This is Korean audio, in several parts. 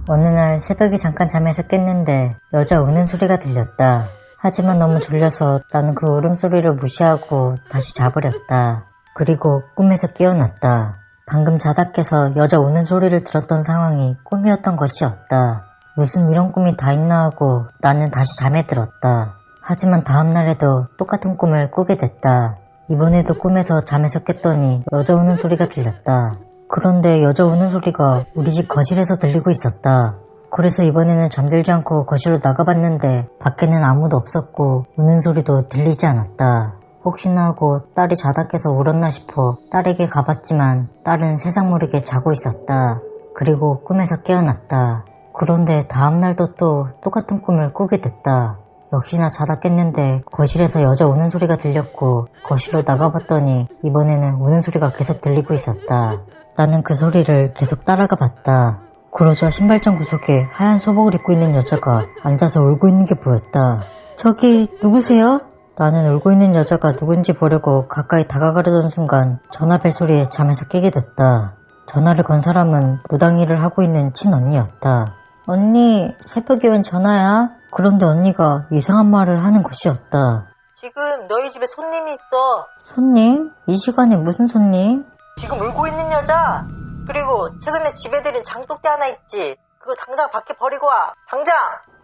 어느 날 새벽에 잠깐 잠에서 깼는데 여자 우는 소리가 들렸다. 하지만 너무 졸려서 나는 그 울음소리를 무시하고 다시 자버렸다. 그리고 꿈에서 깨어났다. 방금 자다 깨서 여자 우는 소리를 들었던 상황이 꿈이었던 것이었다. 무슨 이런 꿈이 다 있나 하고 나는 다시 잠에 들었다. 하지만 다음날에도 똑같은 꿈을 꾸게 됐다. 이번에도 꿈에서 잠에서 깼더니 여자 우는 소리가 들렸다. 그런데 여자 우는 소리가 우리 집 거실에서 들리고 있었다. 그래서 이번에는 잠들지 않고 거실로 나가봤는데 밖에는 아무도 없었고 우는 소리도 들리지 않았다. 혹시나 하고 딸이 자다 깨서 울었나 싶어 딸에게 가봤지만 딸은 세상 모르게 자고 있었다. 그리고 꿈에서 깨어났다. 그런데 다음날도 또 똑같은 꿈을 꾸게 됐다. 역시나 자다 깼는데 거실에서 여자 우는 소리가 들렸고 거실로 나가봤더니 이번에는 우는 소리가 계속 들리고 있었다. 나는 그 소리를 계속 따라가 봤다. 그러자 신발장 구석에 하얀 소복을 입고 있는 여자가 앉아서 울고 있는 게 보였다. 저기 누구세요? 나는 울고 있는 여자가 누군지 보려고 가까이 다가가려던 순간 전화 벨소리에 잠에서 깨게 됐다. 전화를 건 사람은 무당일을 하고 있는 친언니였다. 언니, 새벽에 웬 전화야? 그런데 언니가 이상한 말을 하는 것이었다. 지금 너희 집에 손님이 있어. 손님? 이 시간에 무슨 손님? 지금 울고 있는 여자. 그리고 최근에 집에 들인 장독대 하나 있지. 그거 당장 밖에 버리고 와. 당장!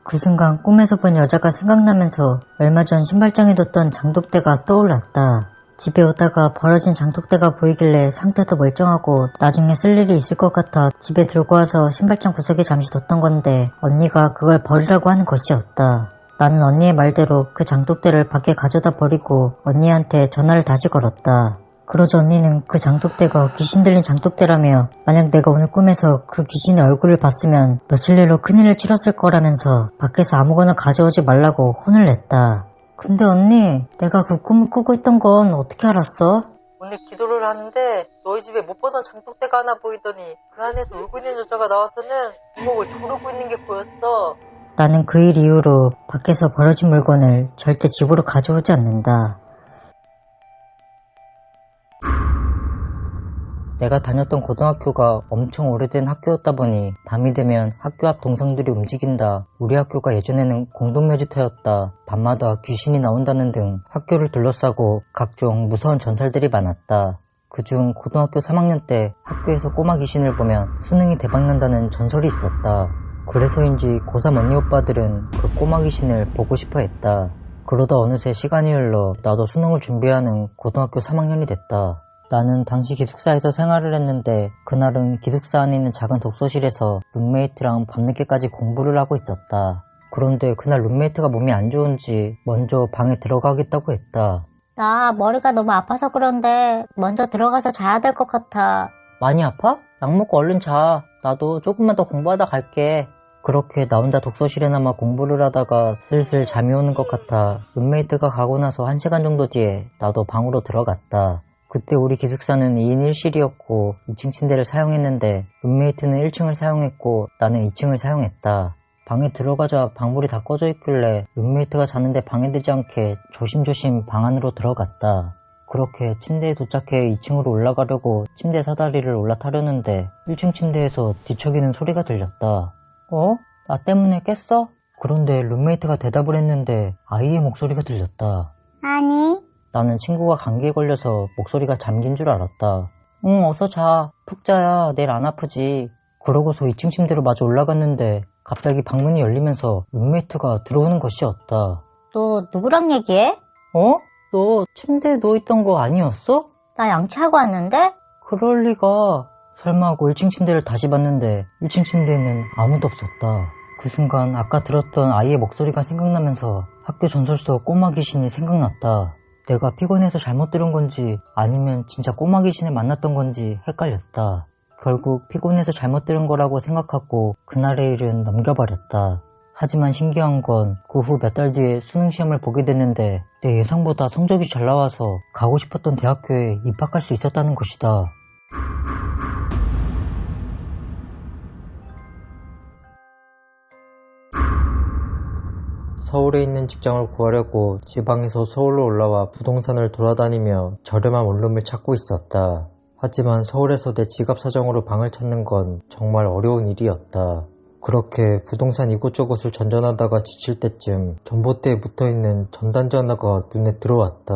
그 순간 꿈에서 본 여자가 생각나면서 얼마 전 신발장에 뒀던 장독대가 떠올랐다. 집에 오다가 버려진 장독대가 보이길래 상태도 멀쩡하고 나중에 쓸 일이 있을 것 같아 집에 들고 와서 신발장 구석에 잠시 뒀던 건데 언니가 그걸 버리라고 하는 것이었다. 나는 언니의 말대로 그 장독대를 밖에 가져다 버리고 언니한테 전화를 다시 걸었다. 그러자 언니는 그 장독대가 귀신 들린 장독대라며 만약 내가 오늘 꿈에서 그 귀신의 얼굴을 봤으면 며칠 내로 큰일을 치렀을 거라면서 밖에서 아무거나 가져오지 말라고 혼을 냈다. 근데 언니, 내가 그 꿈을 꾸고 있던 건 어떻게 알았어? 오늘 기도를 하는데 너희 집에 못 보던 장독대가 하나 보이더니 그 안에서 울고 있는 여자가 나와서는 주먹을 조르고 있는 게 보였어. 나는 그 일 이후로 밖에서 버려진 물건을 절대 집으로 가져오지 않는다. 내가 다녔던 고등학교가 엄청 오래된 학교였다 보니 밤이 되면 학교 앞 동상들이 움직인다. 우리 학교가 예전에는 공동묘지터였다. 밤마다 귀신이 나온다는 등 학교를 둘러싸고 각종 무서운 전설들이 많았다. 그중 고등학교 3학년 때 학교에서 꼬마 귀신을 보면 수능이 대박난다는 전설이 있었다. 그래서인지 고3 언니 오빠들은 그 꼬마 귀신을 보고 싶어 했다. 그러다 어느새 시간이 흘러 나도 수능을 준비하는 고등학교 3학년이 됐다. 나는 당시 기숙사에서 생활을 했는데 그날은 기숙사 안에 있는 작은 독서실에서 룸메이트랑 밤늦게까지 공부를 하고 있었다. 그런데 그날 룸메이트가 몸이 안 좋은지 먼저 방에 들어가겠다고 했다. 나 머리가 너무 아파서 그런데 먼저 들어가서 자야 될 것 같아. 많이 아파? 약 먹고 얼른 자. 나도 조금만 더 공부하다 갈게. 그렇게 나 혼자 독서실에나마 공부를 하다가 슬슬 잠이 오는 것 같아 룸메이트가 가고 나서 1시간 정도 뒤에 나도 방으로 들어갔다. 그때 우리 기숙사는 2인 1실이었고 2층 침대를 사용했는데 룸메이트는 1층을 사용했고 나는 2층을 사용했다. 방에 들어가자 방불이 다 꺼져 있길래 룸메이트가 자는데 방해되지 않게 조심조심 방 안으로 들어갔다. 그렇게 침대에 도착해 2층으로 올라가려고 침대 사다리를 올라타려는데 1층 침대에서 뒤척이는 소리가 들렸다. 어? 나 때문에 깼어? 그런데 룸메이트가 대답을 했는데 아이의 목소리가 들렸다. 아니, 나는 친구가 감기에 걸려서 목소리가 잠긴 줄 알았다. 응, 어서 자. 푹 자야 내일 안 아프지. 그러고서 2층 침대로 마저 올라갔는데 갑자기 방문이 열리면서 룸메이트가 들어오는 것이었다. 너 누구랑 얘기해? 어? 너 침대에 누워있던 거 아니었어? 나 양치하고 왔는데? 그럴 리가. 설마 하고 1층 침대를 다시 봤는데 1층 침대에는 아무도 없었다. 그 순간 아까 들었던 아이의 목소리가 생각나면서 학교 전설 속 꼬마 귀신이 생각났다. 내가 피곤해서 잘못 들은 건지 아니면 진짜 꼬마 귀신을 만났던 건지 헷갈렸다. 결국 피곤해서 잘못 들은 거라고 생각하고 그날의 일은 넘겨버렸다. 하지만 신기한 건 그 후 몇 달 뒤에 수능 시험을 보게 됐는데 내 예상보다 성적이 잘 나와서 가고 싶었던 대학교에 입학할 수 있었다는 것이다. 서울에 있는 직장을 구하려고 지방에서 서울로 올라와 부동산을 돌아다니며 저렴한 원룸을 찾고 있었다. 하지만 서울에서 내 지갑 사정으로 방을 찾는 건 정말 어려운 일이었다. 그렇게 부동산 이곳저곳을 전전하다가 지칠 때쯤 전봇대에 붙어있는 전단지 하나가 눈에 들어왔다.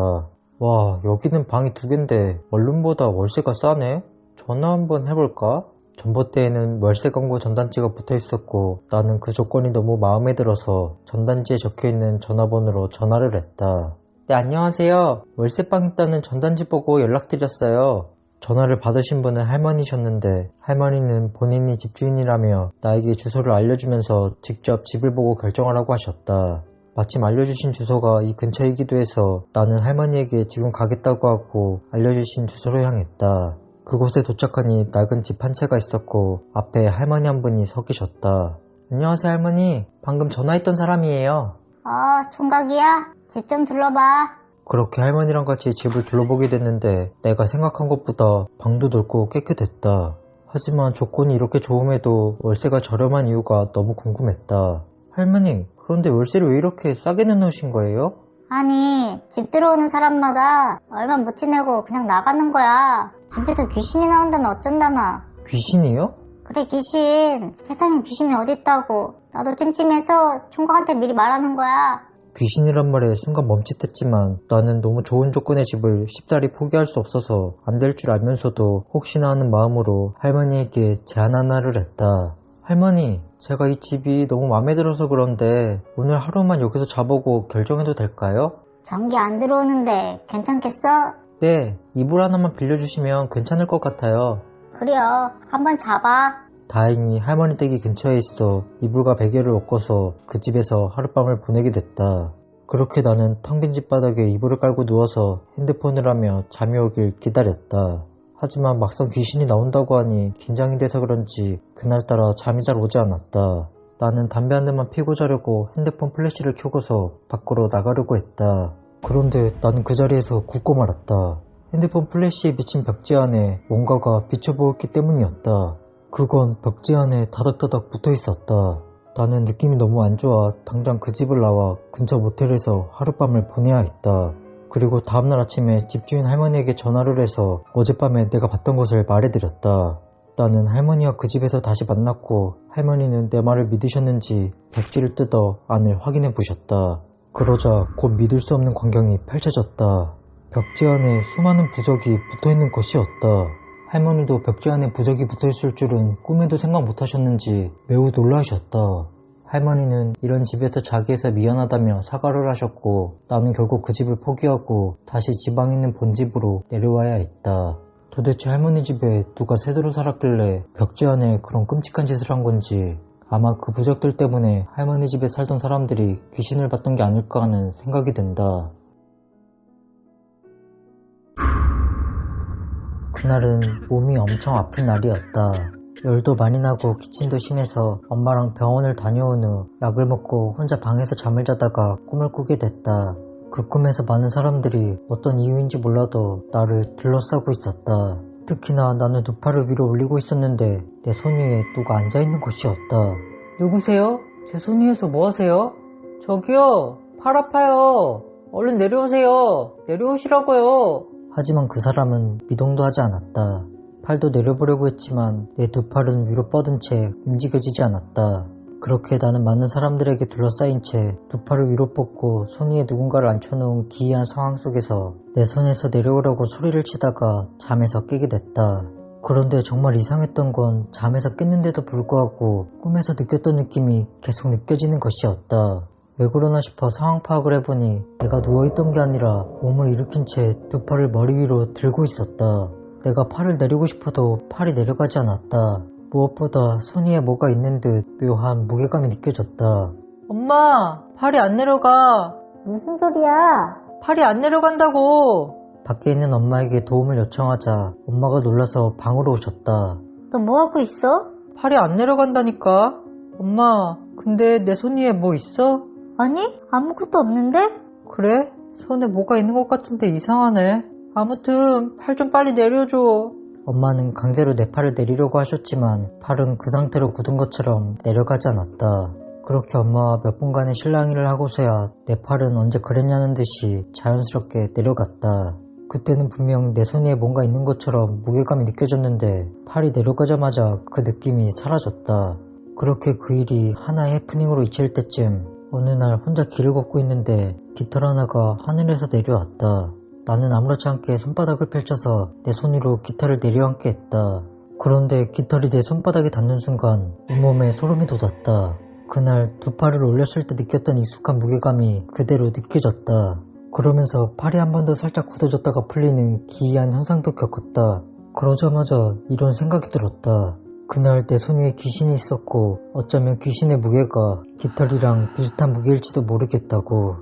와, 여기는 방이 2개인데 원룸보다 월세가 싸네? 전화 한번 해볼까? 전봇대에는 월세 광고 전단지가 붙어있었고 나는 그 조건이 너무 마음에 들어서 전단지에 적혀있는 전화번호로 전화를 했다. 네, 안녕하세요. 월세방 있다는 전단지 보고 연락드렸어요. 전화를 받으신 분은 할머니셨는데 할머니는 본인이 집주인이라며 나에게 주소를 알려주면서 직접 집을 보고 결정하라고 하셨다. 마침 알려주신 주소가 이 근처이기도 해서 나는 할머니에게 지금 가겠다고 하고 알려주신 주소로 향했다. 그곳에 도착하니 낡은 집 한 채가 있었고 앞에 할머니 한 분이 서 계셨다. 안녕하세요 할머니. 방금 전화했던 사람이에요. 총각이야? 집 좀 둘러봐. 그렇게 할머니랑 같이 집을 둘러보게 됐는데 내가 생각한 것보다 방도 넓고 깨끗했다. 하지만 조건이 이렇게 좋음에도 월세가 저렴한 이유가 너무 궁금했다. 할머니, 그런데 월세를 왜 이렇게 싸게 내놓으신 거예요? 아니, 집 들어오는 사람마다 얼마 못 지내고 그냥 나가는 거야. 집에서 귀신이 나온다는 어쩐다나. 귀신이요? 그래, 귀신. 세상에 귀신이 어딨다고. 나도 찜찜해서 총각한테 미리 말하는 거야. 귀신이란 말에 순간 멈칫했지만 나는 너무 좋은 조건의 집을 쉽사리 포기할 수 없어서 안 될 줄 알면서도 혹시나 하는 마음으로 할머니에게 제안 하나를 했다. 할머니, 제가 이 집이 너무 마음에 들어서 그런데 오늘 하루만 여기서 자보고 결정해도 될까요? 전기 안 들어오는데 괜찮겠어? 네, 이불 하나만 빌려주시면 괜찮을 것 같아요. 그래요. 한번 자봐. 다행히 할머니 댁이 근처에 있어 이불과 베개를 엎고서 그 집에서 하룻밤을 보내게 됐다. 그렇게 나는 텅 빈 집 바닥에 이불을 깔고 누워서 핸드폰을 하며 잠이 오길 기다렸다. 하지만 막상 귀신이 나온다고 하니 긴장이 돼서 그런지 그날따라 잠이 잘 오지 않았다. 나는 담배 한 대만 피고 자려고 핸드폰 플래시를 켜고서 밖으로 나가려고 했다. 그런데 나는 그 자리에서 굳고 말았다. 핸드폰 플래시에 비친 벽지 안에 뭔가가 비쳐 보였기 때문이었다. 그건 벽지 안에 다닥다닥 붙어 있었다. 나는 느낌이 너무 안 좋아 당장 그 집을 나와 근처 모텔에서 하룻밤을 보내야 했다. 그리고 다음날 아침에 집주인 할머니에게 전화를 해서 어젯밤에 내가 봤던 것을 말해드렸다. 나는 할머니와 그 집에서 다시 만났고 할머니는 내 말을 믿으셨는지 벽지를 뜯어 안을 확인해 보셨다. 그러자 곧 믿을 수 없는 광경이 펼쳐졌다. 벽지 안에 수많은 부적이 붙어있는 것이었다. 할머니도 벽지 안에 부적이 붙어있을 줄은 꿈에도 생각 못하셨는지 매우 놀라셨다. 할머니는 이런 집에서 자기 해서 미안하다며 사과를 하셨고 나는 결국 그 집을 포기하고 다시 지방에 있는 본집으로 내려와야 했다. 도대체 할머니 집에 누가 새도로 살았길래 벽지 안에 그런 끔찍한 짓을 한 건지 아마 그 부적들 때문에 할머니 집에 살던 사람들이 귀신을 봤던 게 아닐까 하는 생각이 든다. 그날은 몸이 엄청 아픈 날이었다. 열도 많이 나고 기침도 심해서 엄마랑 병원을 다녀온 후 약을 먹고 혼자 방에서 잠을 자다가 꿈을 꾸게 됐다. 그 꿈에서 많은 사람들이 어떤 이유인지 몰라도 나를 둘러싸고 있었다. 특히나 나는 두 팔을 위로 올리고 있었는데 내 손 위에 누가 앉아있는 것이었다. 누구세요? 제 손 위에서 뭐하세요? 저기요, 팔 아파요. 얼른 내려오세요. 내려오시라고요. 하지만 그 사람은 미동도 하지 않았다. 팔도 내려보려고 했지만 내 두 팔은 위로 뻗은 채 움직여지지 않았다. 그렇게 나는 많은 사람들에게 둘러싸인 채 두 팔을 위로 뻗고 손 위에 누군가를 앉혀놓은 기이한 상황 속에서 내 손에서 내려오라고 소리를 치다가 잠에서 깨게 됐다. 그런데 정말 이상했던 건 잠에서 깼는데도 불구하고 꿈에서 느꼈던 느낌이 계속 느껴지는 것이었다. 왜 그러나 싶어 상황 파악을 해보니 내가 누워있던 게 아니라 몸을 일으킨 채 두 팔을 머리 위로 들고 있었다. 내가 팔을 내리고 싶어도 팔이 내려가지 않았다. 무엇보다 손 위에 뭐가 있는 듯 묘한 무게감이 느껴졌다. 엄마! 팔이 안 내려가! 무슨 소리야? 팔이 안 내려간다고! 밖에 있는 엄마에게 도움을 요청하자 엄마가 놀라서 방으로 오셨다. 너 뭐하고 있어? 팔이 안 내려간다니까? 엄마, 근데 내 손 위에 뭐 있어? 아니, 아무것도 없는데? 그래? 손에 뭐가 있는 것 같은데 이상하네. 아무튼 팔 좀 빨리 내려줘. 엄마는 강제로 내 팔을 내리려고 하셨지만 팔은 그 상태로 굳은 것처럼 내려가지 않았다. 그렇게 엄마와 몇 분간의 실랑이를 하고서야 내 팔은 언제 그랬냐는 듯이 자연스럽게 내려갔다. 그때는 분명 내 손 위에 뭔가 있는 것처럼 무게감이 느껴졌는데 팔이 내려가자마자 그 느낌이 사라졌다. 그렇게 그 일이 하나의 해프닝으로 잊힐 때쯤 어느 날 혼자 길을 걷고 있는데 깃털 하나가 하늘에서 내려왔다. 나는 아무렇지 않게 손바닥을 펼쳐서 내 손 위로 깃털을 내려앉게 했다. 그런데 깃털이 내 손바닥에 닿는 순간 온몸에 소름이 돋았다. 그날 두 팔을 올렸을 때 느꼈던 익숙한 무게감이 그대로 느껴졌다. 그러면서 팔이 한 번 더 살짝 굳어졌다가 풀리는 기이한 현상도 겪었다. 그러자마자 이런 생각이 들었다. 그날 내 손 위에 귀신이 있었고 어쩌면 귀신의 무게가 깃털이랑 비슷한 무게일지도 모르겠다고.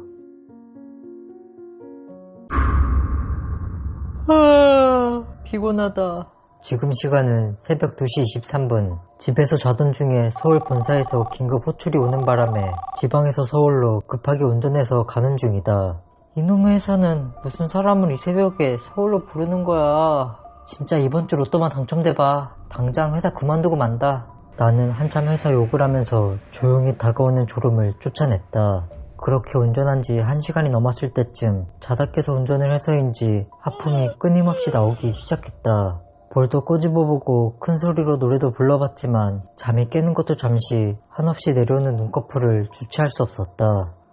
피곤하다. 지금 시간은 새벽 2시 23분. 집에서 자던 중에 서울 본사에서 긴급 호출이 오는 바람에 지방에서 서울로 급하게 운전해서 가는 중이다. 이놈의 회사는 무슨 사람을 이 새벽에 서울로 부르는 거야. 진짜 이번 주 로또만 당첨돼봐. 당장 회사 그만두고 만다. 나는 한참 회사 욕을 하면서 조용히 다가오는 졸음을 쫓아냈다. 그렇게 운전한 지 1시간이 넘었을 때쯤 자다 깨서 운전을 해서인지 하품이 끊임없이 나오기 시작했다. 볼도 꼬집어보고 큰 소리로 노래도 불러봤지만 잠이 깨는 것도 잠시 한없이 내려오는 눈꺼풀을 주체할 수 없었다.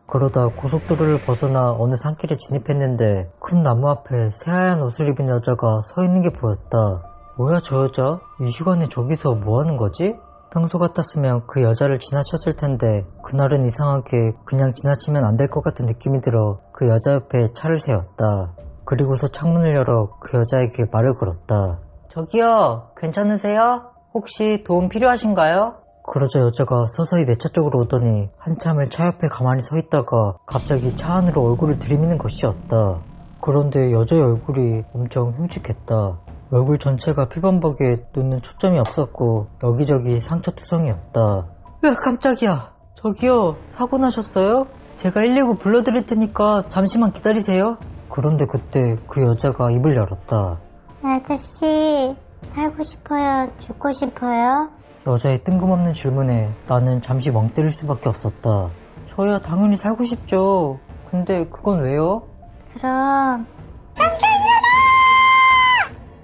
그러다 고속도로를 벗어나 어느 산길에 진입했는데 큰 나무 앞에 새하얀 옷을 입은 여자가 서 있는 게 보였다. 뭐야 저 여자? 이 시간에 저기서 뭐 하는 거지? 평소 같았으면 그 여자를 지나쳤을 텐데 그날은 이상하게 그냥 지나치면 안 될 것 같은 느낌이 들어 그 여자 옆에 차를 세웠다. 그리고서 창문을 열어 그 여자에게 말을 걸었다. 저기요, 괜찮으세요? 혹시 도움 필요하신가요? 그러자 여자가 서서히 내 차 쪽으로 오더니 한참을 차 옆에 가만히 서 있다가 갑자기 차 안으로 얼굴을 들이미는 것이었다. 그런데 여자의 얼굴이 엄청 흉측했다. 얼굴 전체가 피범벅에 눈은 초점이 없었고 여기저기 상처투성이었다. 으악 깜짝이야. 저기요, 사고 나셨어요? 제가 119 불러드릴 테니까 잠시만 기다리세요. 그런데 그때 그 여자가 입을 열었다. 아저씨, 살고 싶어요? 죽고 싶어요? 여자의 뜬금없는 질문에 나는 잠시 멍 때릴 수밖에 없었다. 저야 당연히 살고 싶죠. 근데 그건 왜요? 그럼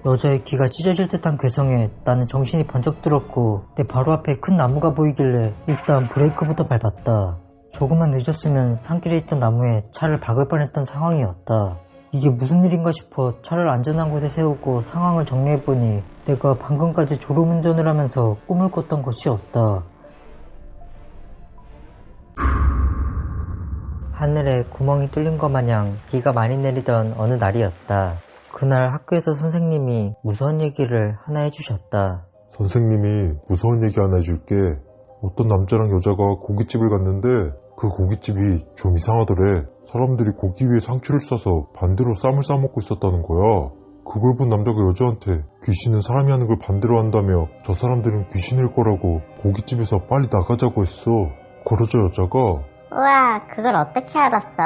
여자의 귀가 찢어질 듯한 괴성에 나는 정신이 번쩍 들었고 내 바로 앞에 큰 나무가 보이길래 일단 브레이크부터 밟았다. 조금만 늦었으면 산길에 있던 나무에 차를 박을 뻔했던 상황이었다. 이게 무슨 일인가 싶어 차를 안전한 곳에 세우고 상황을 정리해보니 내가 방금까지 졸음운전을 하면서 꿈을 꿨던 것이었다. 하늘에 구멍이 뚫린 것 마냥 비가 많이 내리던 어느 날이었다. 그날 학교에서 선생님이 무서운 얘기를 하나 해주셨다. 선생님이 무서운 얘기 하나 해줄게. 어떤 남자랑 여자가 고깃집을 갔는데 그 고깃집이 좀 이상하더래. 사람들이 고기 위에 상추를 싸서 반대로 쌈을 싸먹고 있었다는 거야. 그걸 본 남자가 여자한테 귀신은 사람이 하는 걸 반대로 한다며 저 사람들은 귀신일 거라고 고깃집에서 빨리 나가자고 했어. 그러자 여자가 우와, 그걸 어떻게 알았어?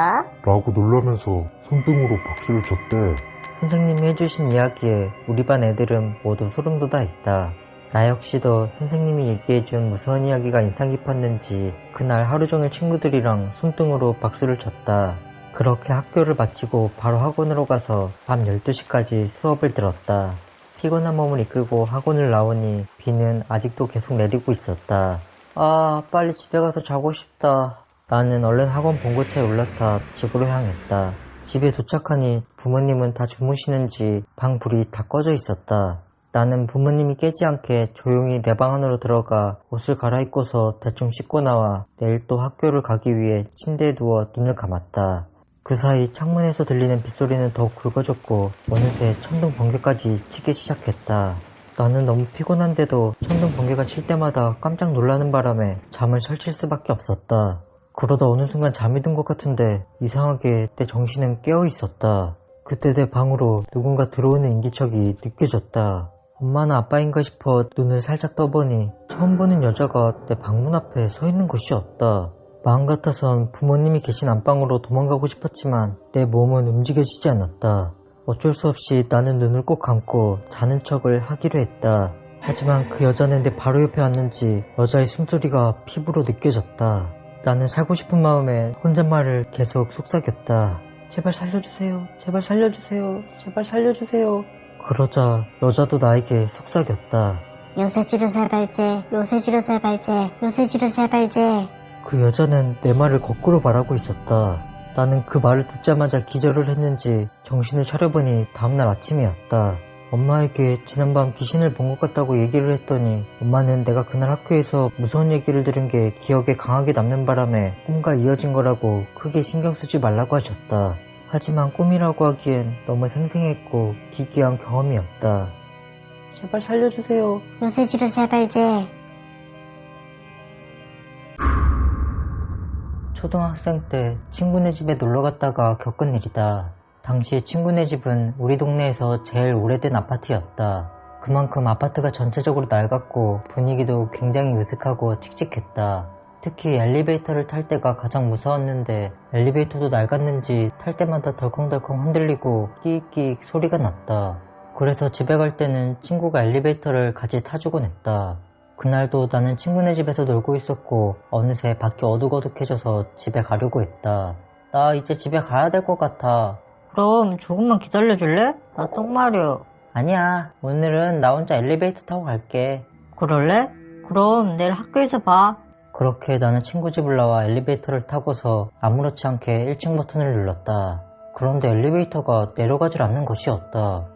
라고 놀라면서 손등으로 박수를 쳤대. 선생님이 해주신 이야기에 우리 반 애들은 모두 소름 돋아 있다. 나 역시도 선생님이 얘기해준 무서운 이야기가 인상 깊었는지 그날 하루 종일 친구들이랑 손등으로 박수를 쳤다. 그렇게 학교를 마치고 바로 학원으로 가서 밤 12시까지 수업을 들었다. 피곤한 몸을 이끌고 학원을 나오니 비는 아직도 계속 내리고 있었다. 아, 빨리 집에 가서 자고 싶다. 나는 얼른 학원 본고차에 올라타 집으로 향했다. 집에 도착하니 부모님은 다 주무시는지 방 불이 다 꺼져 있었다. 나는 부모님이 깨지 않게 조용히 내 방 안으로 들어가 옷을 갈아입고서 대충 씻고 나와 내일 또 학교를 가기 위해 침대에 누워 눈을 감았다. 그 사이 창문에서 들리는 빗소리는 더욱 굵어졌고 어느새 천둥 번개까지 치기 시작했다. 나는 너무 피곤한데도 천둥 번개가 칠 때마다 깜짝 놀라는 바람에 잠을 설칠 수밖에 없었다. 그러다 어느 순간 잠이 든 것 같은데 이상하게 내 정신은 깨어 있었다. 그때 내 방으로 누군가 들어오는 인기척이 느껴졌다. 엄마나 아빠인가 싶어 눈을 살짝 떠보니 처음 보는 여자가 내 방문 앞에 서 있는 것이었다. 마음 같아선 부모님이 계신 안방으로 도망가고 싶었지만 내 몸은 움직여지지 않았다. 어쩔 수 없이 나는 눈을 꼭 감고 자는 척을 하기로 했다. 하지만 그 여자는 내 바로 옆에 왔는지 여자의 숨소리가 피부로 느껴졌다. 나는 살고 싶은 마음에 혼잣말을 계속 속삭였다. 제발 살려주세요. 제발 살려주세요. 제발 살려주세요. 그러자 여자도 나에게 속삭였다. 요새지르세발제, 요새지르세발제, 요새지르세발제. 그 여자는 내 말을 거꾸로 말하고 있었다. 나는 그 말을 듣자마자 기절을 했는지 정신을 차려보니 다음날 아침이었다. 엄마에게 지난밤 귀신을 본 것 같다고 얘기를 했더니 엄마는 내가 그날 학교에서 무서운 얘기를 들은 게 기억에 강하게 남는 바람에 꿈과 이어진 거라고 크게 신경 쓰지 말라고 하셨다. 하지만 꿈이라고 하기엔 너무 생생했고 기괴한 경험이었다. 제발 살려주세요. 요새지르세발제. 초등학생 때 친구네 집에 놀러 갔다가 겪은 일이다. 당시 친구네 집은 우리 동네에서 제일 오래된 아파트였다. 그만큼 아파트가 전체적으로 낡았고 분위기도 굉장히 으슥하고 칙칙했다. 특히 엘리베이터를 탈 때가 가장 무서웠는데 엘리베이터도 낡았는지 탈 때마다 덜컹덜컹 흔들리고 끼익끼익 소리가 났다. 그래서 집에 갈 때는 친구가 엘리베이터를 같이 타주곤 했다. 그날도 나는 친구네 집에서 놀고 있었고 어느새 밖이 어둑어둑해져서 집에 가려고 했다. 나 이제 집에 가야 될 것 같아. 그럼 조금만 기다려줄래? 나 똥 마려. 아니야, 오늘은 나 혼자 엘리베이터 타고 갈게. 그럴래? 그럼 내일 학교에서 봐. 그렇게 나는 친구 집을 나와 엘리베이터를 타고서 아무렇지 않게 1층 버튼을 눌렀다. 그런데 엘리베이터가 내려가질 않는 것이었다.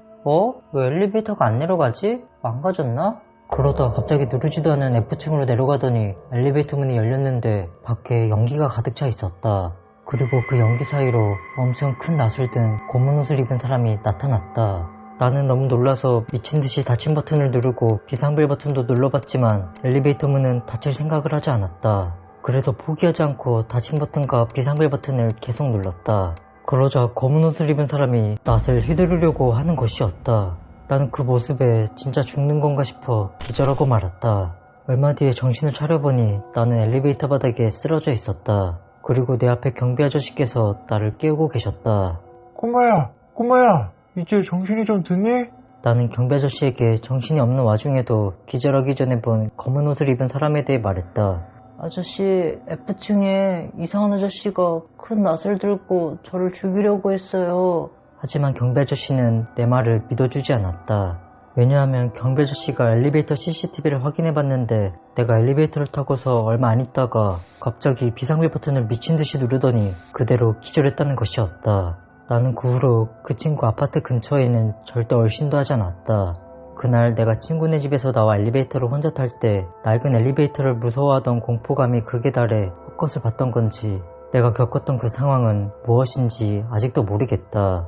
왜 엘리베이터가 안 내려가지? 망가졌나? 그러다 갑자기 누르지도 않은 F층으로 내려가더니 엘리베이터 문이 열렸는데 밖에 연기가 가득 차 있었다. 그리고 그 연기 사이로 엄청 큰 낯을 든 검은 옷을 입은 사람이 나타났다. 나는 너무 놀라서 미친듯이 닫힌 버튼을 누르고 비상벨 버튼도 눌러봤지만 엘리베이터 문은 닫힐 생각을 하지 않았다. 그래도 포기하지 않고 닫힌 버튼과 비상벨 버튼을 계속 눌렀다. 그러자 검은 옷을 입은 사람이 낯을 휘두르려고 하는 것이었다. 나는 그 모습에 진짜 죽는 건가 싶어 기절하고 말았다. 얼마 뒤에 정신을 차려보니 나는 엘리베이터 바닥에 쓰러져 있었다. 그리고 내 앞에 경비 아저씨께서 나를 깨우고 계셨다. 꼬마야, 이제 정신이 좀 드니? 나는 경비 아저씨에게 정신이 없는 와중에도 기절하기 전에 본 검은 옷을 입은 사람에 대해 말했다. 아저씨, F층에 이상한 아저씨가 큰 낫을 들고 저를 죽이려고 했어요. 하지만 경비 아저씨는 내 말을 믿어주지 않았다. 왜냐하면 경비 아저씨가 엘리베이터 CCTV를 확인해봤는데 내가 엘리베이터를 타고서 얼마 안 있다가 갑자기 비상벨 버튼을 미친듯이 누르더니 그대로 기절했다는 것이었다. 나는 그 후로 그 친구 아파트 근처에는 절대 얼씬도 하지 않았다. 그날 내가 친구네 집에서 나와 엘리베이터를 혼자 탈 때 낡은 엘리베이터를 무서워하던 공포감이 극에 달해 헛것을 봤던 건지 내가 겪었던 그 상황은 무엇인지 아직도 모르겠다.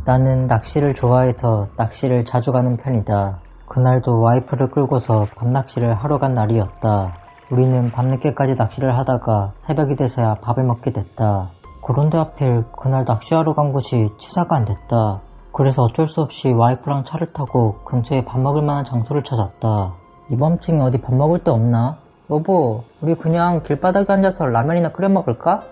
나는 낚시를 좋아해서 낚시를 자주 가는 편이다. 그날도 와이프를 끌고서 밤낚시를 하러 간 날이었다. 우리는 밤늦게까지 낚시를 하다가 새벽이 돼서야 밥을 먹게 됐다. 그런데 하필 그날 낚시하러 간 곳이 취사가 안 됐다. 그래서 어쩔 수 없이 와이프랑 차를 타고 근처에 밥 먹을 만한 장소를 찾았다. 이번 층에 어디 밥 먹을 데 없나? 여보, 우리 그냥 길바닥에 앉아서 라면이나 끓여 먹을까?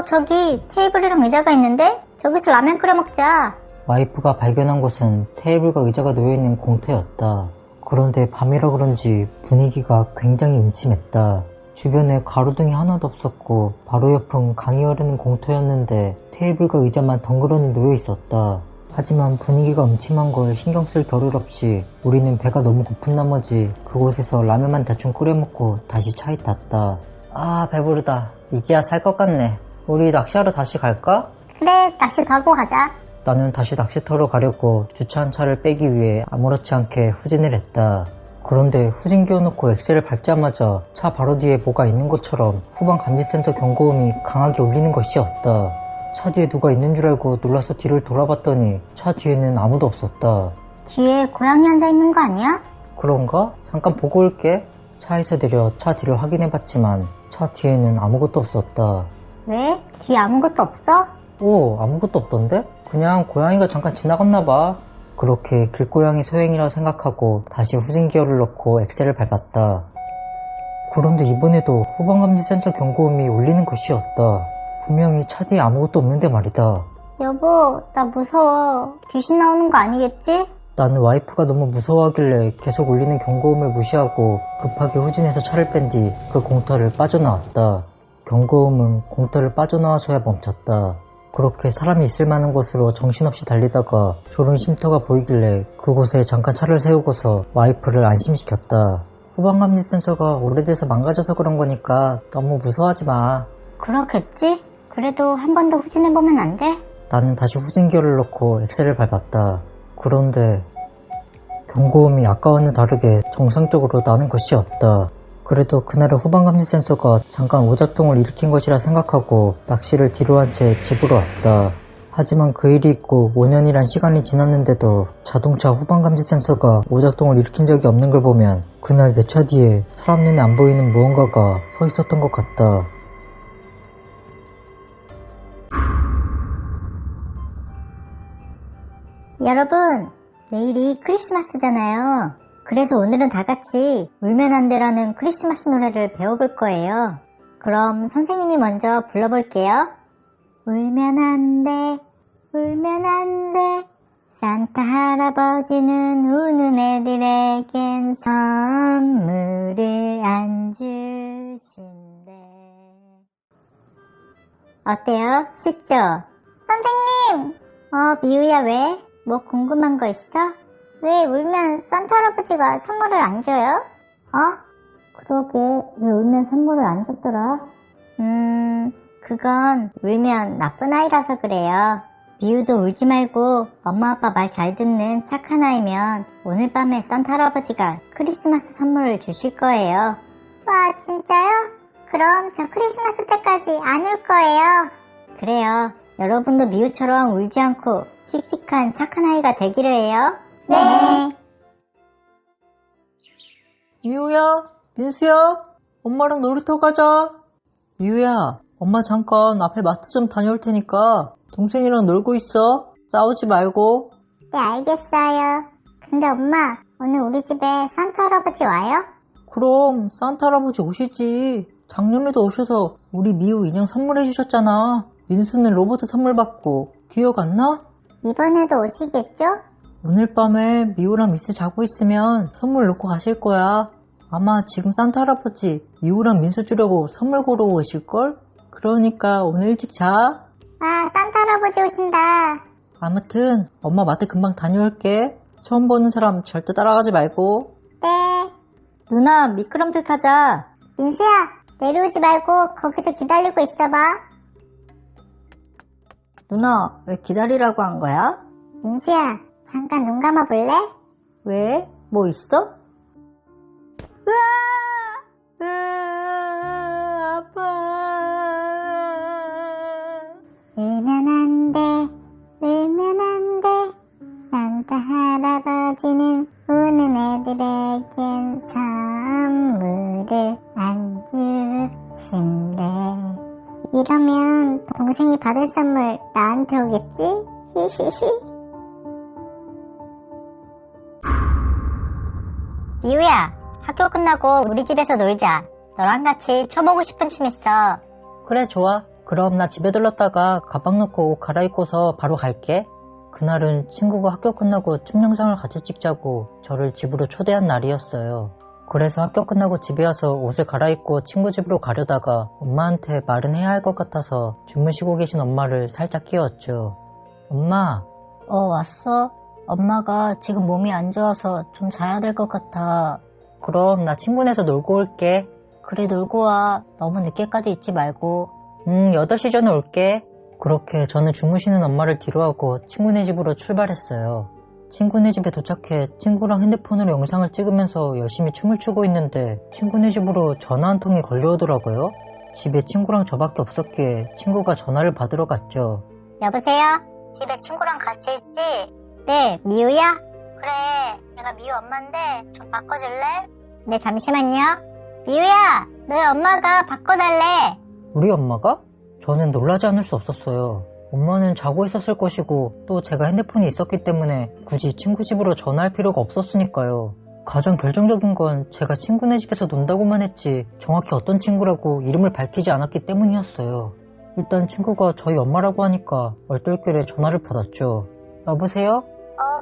저기 테이블이랑 의자가 있는데? 저기서 라면 끓여 먹자. 와이프가 발견한 곳은 테이블과 의자가 놓여있는 공터였다. 그런데 밤이라 그런지 분위기가 굉장히 임침했다. 주변에 가로등이 하나도 없었고 바로 옆은 강이 흐르는 공터였는데 테이블과 의자만 덩그러니 놓여있었다. 하지만 분위기가 음침한 걸 신경 쓸 겨를 없이 우리는 배가 너무 고픈 나머지 그곳에서 라면만 대충 끓여 먹고 다시 차에 탔다. 아, 배부르다. 이제야 살 것 같네. 우리 낚시하러 다시 갈까? 그래, 낚시 가고 가자. 나는 다시 낚시터로 가려고 주차한 차를 빼기 위해 아무렇지 않게 후진을 했다. 그런데 후진 끼워놓고 엑셀을 밟자마자 차 바로 뒤에 뭐가 있는 것처럼 후방 감지센서 경고음이 강하게 울리는 것이었다. 차 뒤에 누가 있는 줄 알고 놀라서 뒤를 돌아봤더니 차 뒤에는 아무도 없었다. 뒤에 고양이 앉아 있는 거 아니야? 그런가? 잠깐 보고 올게. 차에서 내려 차 뒤를 확인해봤지만 차 뒤에는 아무것도 없었다. 왜? 뒤에 아무것도 없어? 아무것도 없던데? 그냥 고양이가 잠깐 지나갔나봐. 그렇게 길고양이 소행이라 생각하고 다시 후진 기어를 넣고 엑셀을 밟았다. 그런데 이번에도 후방감지 센서 경고음이 울리는 것이었다. 분명히 차 뒤에 아무것도 없는데 말이다. 여보, 나 무서워. 귀신 나오는 거 아니겠지? 나는 와이프가 너무 무서워하길래 계속 울리는 경고음을 무시하고 급하게 후진해서 차를 뺀 뒤 그 공터를 빠져나왔다. 경고음은 공터를 빠져나와서야 멈췄다. 그렇게 사람이 있을 만한 곳으로 정신없이 달리다가 졸음 쉼터가 보이길래 그곳에 잠깐 차를 세우고서 와이프를 안심시켰다. 후방감지 센서가 오래돼서 망가져서 그런 거니까 너무 무서워하지 마. 그렇겠지? 그래도 한 번 더 후진해보면 안 돼? 나는 다시 후진기어를 넣고 엑셀을 밟았다. 그런데 경고음이 아까와는 다르게 정상적으로 나는 것이 없다. 그래도 그날의 후방감지 센서가 잠깐 오작동을 일으킨 것이라 생각하고 낚시를 뒤로 한 채 집으로 왔다. 하지만 그 일이 있고 5년이란 시간이 지났는데도 자동차 후방감지 센서가 오작동을 일으킨 적이 없는 걸 보면 그날 내 차 뒤에 사람 눈에 안 보이는 무언가가 서 있었던 것 같다. 여러분, 내일이 크리스마스잖아요. 그래서 오늘은 다 같이 울면 안 돼라는 크리스마스 노래를 배워볼 거예요. 그럼 선생님이 먼저 불러볼게요. 울면 안 돼, 울면 안 돼. 산타 할아버지는 우는 애들에겐 선물을 안 주신대. 어때요? 쉽죠? 선생님! 미우야 왜? 뭐 궁금한 거 있어? 왜 울면 산타 할아버지가 선물을 안 줘요? 그러게, 왜 울면 선물을 안 줬더라? 그건 울면 나쁜 아이라서 그래요. 미우도 울지 말고 엄마 아빠 말 잘 듣는 착한 아이면 오늘 밤에 산타 할아버지가 크리스마스 선물을 주실 거예요. 와, 진짜요? 그럼 저 크리스마스 때까지 안 울 거예요. 그래요. 여러분도 미우처럼 울지 않고 씩씩한 착한 아이가 되기로 해요. 네. 미우야, 민수야, 엄마랑 놀이터 가자. 미우야, 엄마 잠깐 앞에 마트 좀 다녀올 테니까 동생이랑 놀고 있어. 싸우지 말고. 네, 알겠어요. 근데 엄마, 오늘 우리 집에 산타 할아버지 와요? 그럼 산타 할아버지 오시지. 작년에도 오셔서 우리 미우 인형 선물해 주셨잖아. 민수는 로봇 선물 받고 기억 안 나? 이번에도 오시겠죠? 오늘 밤에 미우랑 미스 자고 있으면 선물 놓고 가실 거야. 아마 지금 산타 할아버지 미우랑 민수 주려고 선물 고르고 계실걸? 그러니까 오늘 일찍 자. 아, 산타 할아버지 오신다. 아무튼 엄마 마트 금방 다녀올게. 처음 보는 사람 절대 따라가지 말고. 네. 누나, 미끄럼틀 타자. 민수야, 내려오지 말고 거기서 기다리고 있어봐. 누나, 왜 기다리라고 한 거야? 민수야, 잠깐 눈 감아볼래? 왜? 뭐 있어? 울면 안 돼, 울면 안 돼. 산타 할아버지는 우는 애들에겐 선물을 안 주신대. 이러면 동생이 받을 선물 나한테 오겠지? 히히히. 미우야, 학교 끝나고 우리 집에서 놀자. 너랑 같이 춰보고 싶은 춤 있어. 그래, 좋아. 그럼 나 집에 들렀다가 가방 넣고 옷 갈아입고서 바로 갈게. 그날은 친구가 학교 끝나고 춤 영상을 같이 찍자고 저를 집으로 초대한 날이었어요. 그래서 학교 끝나고 집에 와서 옷을 갈아입고 친구 집으로 가려다가 엄마한테 말은 해야 할 것 같아서 주무시고 계신 엄마를 살짝 깨웠죠. 엄마. 왔어? 엄마가 지금 몸이 안 좋아서 좀 자야 될 것 같아. 그럼 나 친구네서 놀고 올게. 그래, 놀고 와. 너무 늦게까지 있지 말고. 8시 전에 올게. 그렇게 저는 주무시는 엄마를 뒤로하고 친구네 집으로 출발했어요. 친구네 집에 도착해 친구랑 핸드폰으로 영상을 찍으면서 열심히 춤을 추고 있는데 친구네 집으로 전화 한 통이 걸려오더라고요. 집에 친구랑 저밖에 없었기에 친구가 전화를 받으러 갔죠. 여보세요? 집에 친구랑 같이 있지? 네, 미우야? 그래, 내가 미우 엄마인데 좀 바꿔줄래? 네, 잠시만요. 미우야, 너희 엄마가 바꿔달래. 우리 엄마가? 저는 놀라지 않을 수 없었어요. 엄마는 자고 있었을 것이고 또 제가 핸드폰이 있었기 때문에 굳이 친구 집으로 전화할 필요가 없었으니까요. 가장 결정적인 건 제가 친구네 집에서 논다고만 했지 정확히 어떤 친구라고 이름을 밝히지 않았기 때문이었어요. 일단 친구가 저희 엄마라고 하니까 얼떨결에 전화를 받았죠. 여보세요?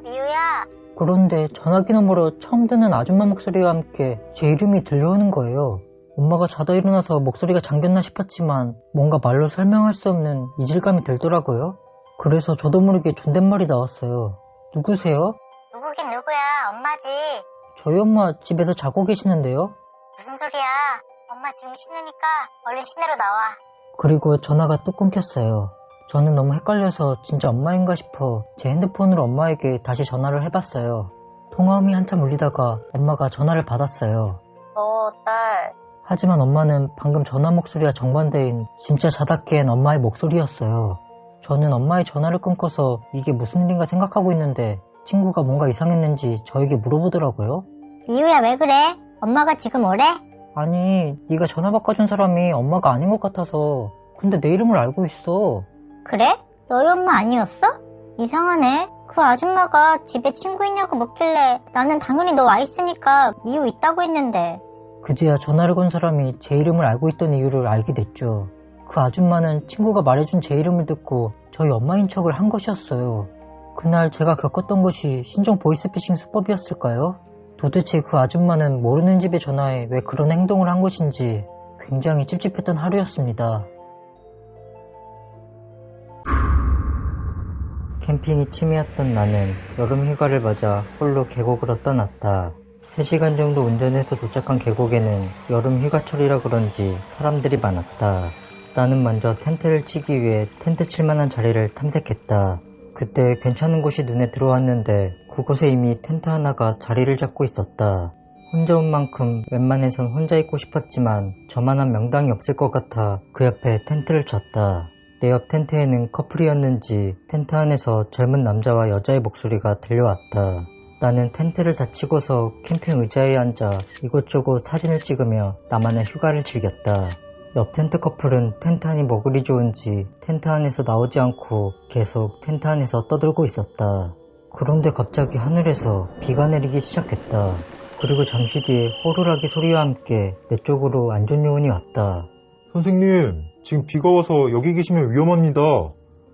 미우야. 그런데 전화기 너머로 처음 듣는 아줌마 목소리와 함께 제 이름이 들려오는 거예요. 엄마가 자다 일어나서 목소리가 잠겼나 싶었지만 뭔가 말로 설명할 수 없는 이질감이 들더라고요. 그래서 저도 모르게 존댓말이 나왔어요. 누구세요? 누구긴 누구야, 엄마지. 저희 엄마 집에서 자고 계시는데요. 무슨 소리야? 엄마 지금 쉬느니까 얼른 시내로 나와. 그리고 전화가 뚝 끊겼어요. 저는 너무 헷갈려서 진짜 엄마인가 싶어 제 핸드폰으로 엄마에게 다시 전화를 해봤어요. 통화음이 한참 울리다가 엄마가 전화를 받았어요. 딸. 하지만 엄마는 방금 전화 목소리와 정반대인 진짜 자다 깬 엄마의 목소리였어요. 저는 엄마의 전화를 끊고서 이게 무슨 일인가 생각하고 있는데 친구가 뭔가 이상했는지 저에게 물어보더라고요. 미우야, 왜 그래? 엄마가 지금 오래? 아니, 네가 전화 바꿔준 사람이 엄마가 아닌 것 같아서. 근데 내 이름을 알고 있어. 그래? 너희 엄마 아니었어? 이상하네. 그 아줌마가 집에 친구 있냐고 묻길래 나는 당연히 너 와 있으니까 미우 있다고 했는데. 그제야 전화를 건 사람이 제 이름을 알고 있던 이유를 알게 됐죠. 그 아줌마는 친구가 말해준 제 이름을 듣고 저희 엄마인 척을 한 것이었어요. 그날 제가 겪었던 것이 신종 보이스피싱 수법이었을까요? 도대체 그 아줌마는 모르는 집에 전화해 왜 그런 행동을 한 것인지 굉장히 찝찝했던 하루였습니다. 캠핑이 취미였던 나는 여름 휴가를 맞아 홀로 계곡으로 떠났다. 3시간 정도 운전해서 도착한 계곡에는 여름 휴가철이라 그런지 사람들이 많았다. 나는 먼저 텐트를 치기 위해 텐트 칠만한 자리를 탐색했다. 그때 괜찮은 곳이 눈에 들어왔는데 그곳에 이미 텐트 하나가 자리를 잡고 있었다. 혼자 온 만큼 웬만해선 혼자 있고 싶었지만 저만한 명당이 없을 것 같아 그 옆에 텐트를 쳤다. 내 옆 텐트에는 커플이었는지 텐트 안에서 젊은 남자와 여자의 목소리가 들려왔다. 나는 텐트를 다 치고서 캠핑 의자에 앉아 이곳저곳 사진을 찍으며 나만의 휴가를 즐겼다. 옆 텐트 커플은 텐트 안이 먹으리 좋은지 텐트 안에서 나오지 않고 계속 텐트 안에서 떠들고 있었다. 그런데 갑자기 하늘에서 비가 내리기 시작했다. 그리고 잠시 뒤에 호루라기 소리와 함께 내 쪽으로 안전요원이 왔다. 선생님, 지금 비가 와서 여기 계시면 위험합니다.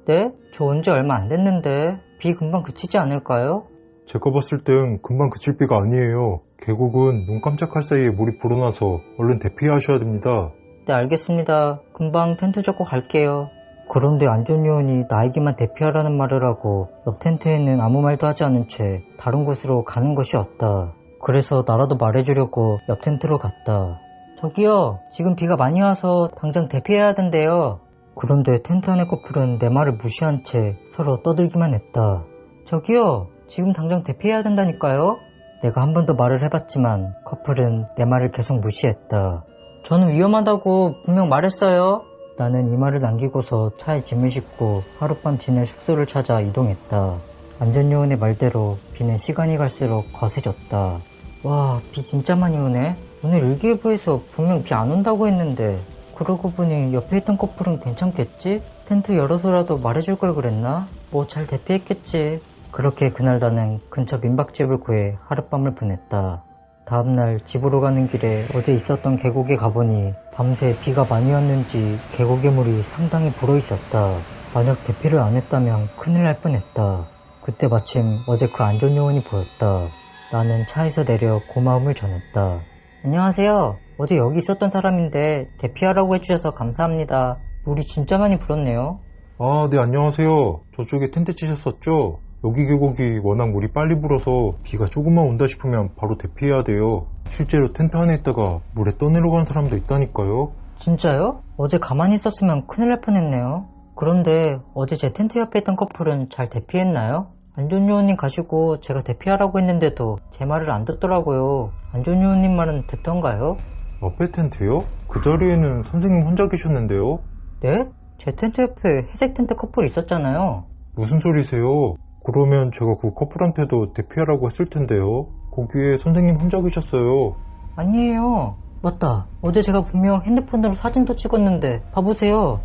네? 저 온 지 얼마 안 됐는데 비 금방 그치지 않을까요? 제가 봤을 땐 금방 그칠 비가 아니에요. 계곡은 눈 깜짝할 사이에 물이 불어나서 얼른 대피하셔야 됩니다. 네, 알겠습니다. 금방 텐트 잡고 갈게요. 그런데 안전요원이 나에게만 대피하라는 말을 하고 옆 텐트에는 아무 말도 하지 않은 채 다른 곳으로 가는 것이었다. 그래서 나라도 말해주려고 옆 텐트로 갔다. 저기요, 지금 비가 많이 와서 당장 대피해야 된대요. 그런데 텐트 안의 커플은 내 말을 무시한 채 서로 떠들기만 했다. 저기요, 지금 당장 대피해야 된다니까요? 내가 한 번 더 말을 해봤지만 커플은 내 말을 계속 무시했다. 저는 위험하다고 분명 말했어요. 나는 이 말을 남기고서 차에 짐을 싣고 하룻밤 지낼 숙소를 찾아 이동했다. 안전요원의 말대로 비는 시간이 갈수록 거세졌다. 와, 비 진짜 많이 오네. 오늘 일기예보에서 분명 비 안 온다고 했는데 그러고 보니 옆에 있던 커플은 괜찮겠지? 텐트 열어서라도 말해줄 걸 그랬나? 뭐 잘 대피했겠지. 그렇게 그날 나는 근처 민박집을 구해 하룻밤을 보냈다. 다음날 집으로 가는 길에 어제 있었던 계곡에 가보니 밤새 비가 많이 왔는지 계곡의 물이 상당히 불어있었다. 만약 대피를 안 했다면 큰일 날 뻔했다. 그때 마침 어제 그 안전요원이 보였다. 나는 차에서 내려 고마움을 전했다. 안녕하세요. 어제 여기 있었던 사람인데 대피하라고 해주셔서 감사합니다. 물이 진짜 많이 불었네요. 아, 네, 안녕하세요. 저쪽에 텐트 치셨었죠? 여기 계곡이 워낙 물이 빨리 불어서 비가 조금만 온다 싶으면 바로 대피해야 돼요. 실제로 텐트 안에 있다가 물에 떠내려가는 사람도 있다니까요. 진짜요? 어제 가만히 있었으면 큰일 날 뻔했네요. 그런데 어제 제 텐트 옆에 있던 커플은 잘 대피했나요? 안전요원님 가시고 제가 대피하라고 했는데도 제 말을 안 듣더라고요. 안전요원님 말은 듣던가요? 옆에 텐트요? 그 자리에는 선생님 혼자 계셨는데요? 네? 제 텐트 옆에 회색 텐트 커플이 있었잖아요. 무슨 소리세요? 그러면 제가 그 커플한테도 대피하라고 했을 텐데요. 거기에 선생님 혼자 계셨어요. 아니에요. 맞다. 어제 제가 분명 핸드폰으로 사진도 찍었는데 봐보세요.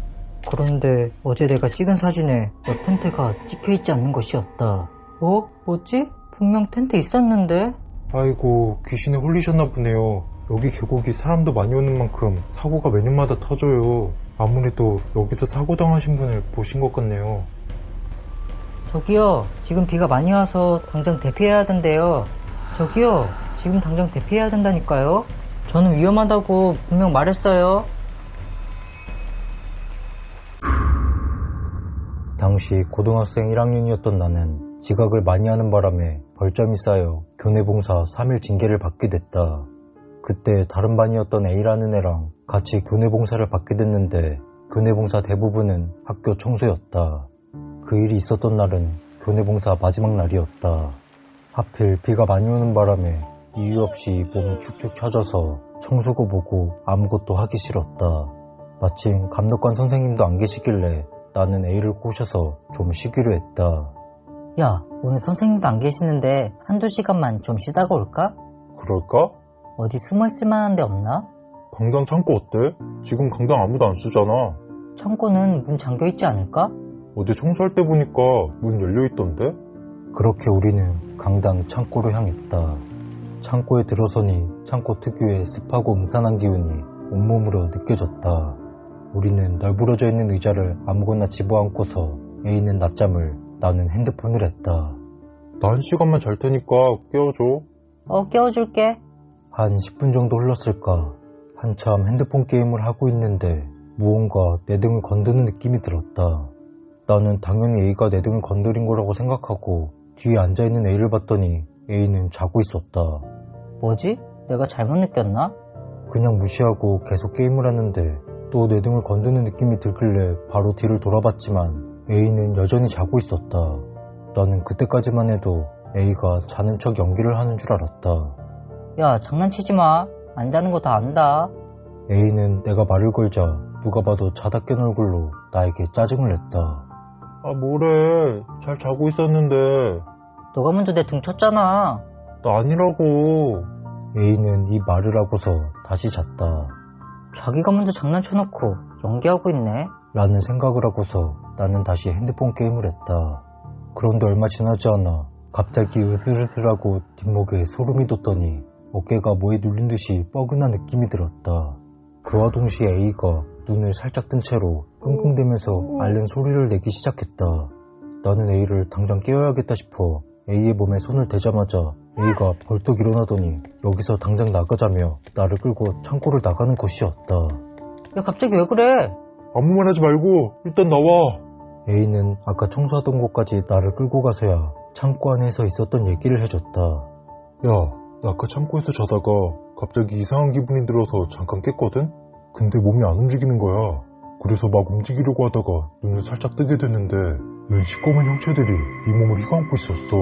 그런데 어제 내가 찍은 사진에 옆 텐트가 찍혀있지 않는 것이었다. 어? 뭐지? 분명 텐트 있었는데? 아이고, 귀신에 홀리셨나 보네요. 여기 계곡이 사람도 많이 오는 만큼 사고가 매년마다 터져요. 아무래도 여기서 사고 당하신 분을 보신 것 같네요. 저기요, 지금 비가 많이 와서 당장 대피해야 된대요. 저기요, 지금 당장 대피해야 된다니까요. 저는 위험하다고 분명 말했어요. 당시 고등학생 1학년이었던 나는 지각을 많이 하는 바람에 벌점이 쌓여 교내봉사 3일 징계를 받게 됐다. 그때 다른 반이었던 A라는 애랑 같이 교내봉사를 받게 됐는데 교내봉사 대부분은 학교 청소였다. 그 일이 있었던 날은 교내봉사 마지막 날이었다. 하필 비가 많이 오는 바람에 이유 없이 몸이 축축 처져서 청소고 보고 아무것도 하기 싫었다. 마침 감독관 선생님도 안 계시길래 나는 A를 꼬셔서 좀 쉬기로 했다. 야, 오늘 선생님도 안 계시는데 한두 시간만 좀 쉬다가 올까? 그럴까? 어디 숨어있을 만한 데 없나? 강당 창고 어때? 지금 강당 아무도 안 쓰잖아. 창고는 문 잠겨있지 않을까? 어제 청소할 때 보니까 문 열려있던데? 그렇게 우리는 강당 창고로 향했다. 창고에 들어서니 창고 특유의 습하고 음산한 기운이 온몸으로 느껴졌다. 우리는 널브러져 있는 의자를 아무거나 집어안고서 A는 낮잠을, 나는 핸드폰을 했다. 나 1시간만 잘 테니까 깨워줘. 깨워줄게. 한 10분 정도 흘렀을까. 한참 핸드폰 게임을 하고 있는데 무언가 내 등을 건드는 느낌이 들었다. 나는 당연히 A가 내 등을 건드린 거라고 생각하고 뒤에 앉아있는 A를 봤더니 A는 자고 있었다. 뭐지? 내가 잘못 느꼈나? 그냥 무시하고 계속 게임을 하는데 또 내 등을 건드는 느낌이 들길래 바로 뒤를 돌아봤지만 A는 여전히 자고 있었다. 나는 그때까지만 해도 A가 자는 척 연기를 하는 줄 알았다. 야, 장난치지 마. 안 자는 거 다 안다. A는 내가 말을 걸자 누가 봐도 자다 깬 얼굴로 나에게 짜증을 냈다. 아 뭐래. 잘 자고 있었는데. 너가 먼저 내 등 쳤잖아. 나 아니라고. A는 이 말을 하고서 다시 잤다. 자기가 먼저 장난쳐놓고 연기하고 있네. 라는 생각을 하고서 나는 다시 핸드폰 게임을 했다. 그런데 얼마 지나지 않아 갑자기 으슬으슬하고 뒷목에 소름이 돋더니 어깨가 뭐에 눌린 듯이 뻐근한 느낌이 들었다. 그와 동시에 A가 눈을 살짝 뜬 채로 끙끙대면서 앓는 소리를 내기 시작했다. 나는 A를 당장 깨워야겠다 싶어 A의 몸에 손을 대자마자 A가 벌떡 일어나더니 여기서 당장 나가자며 나를 끌고 창고를 나가는 것이었다. 야, 갑자기 왜 그래? 아무 말 하지 말고 일단 나와. A는 아까 청소하던 곳까지 나를 끌고 가서야 창고 안에서 있었던 얘기를 해줬다. 야, 나 아까 창고에서 자다가 갑자기 이상한 기분이 들어서 잠깐 깼거든? 근데 몸이 안 움직이는 거야. 그래서 막 움직이려고 하다가 눈을 살짝 뜨게 됐는데 웬 시꺼먼 형체들이 네 몸을 휘감고 있었어.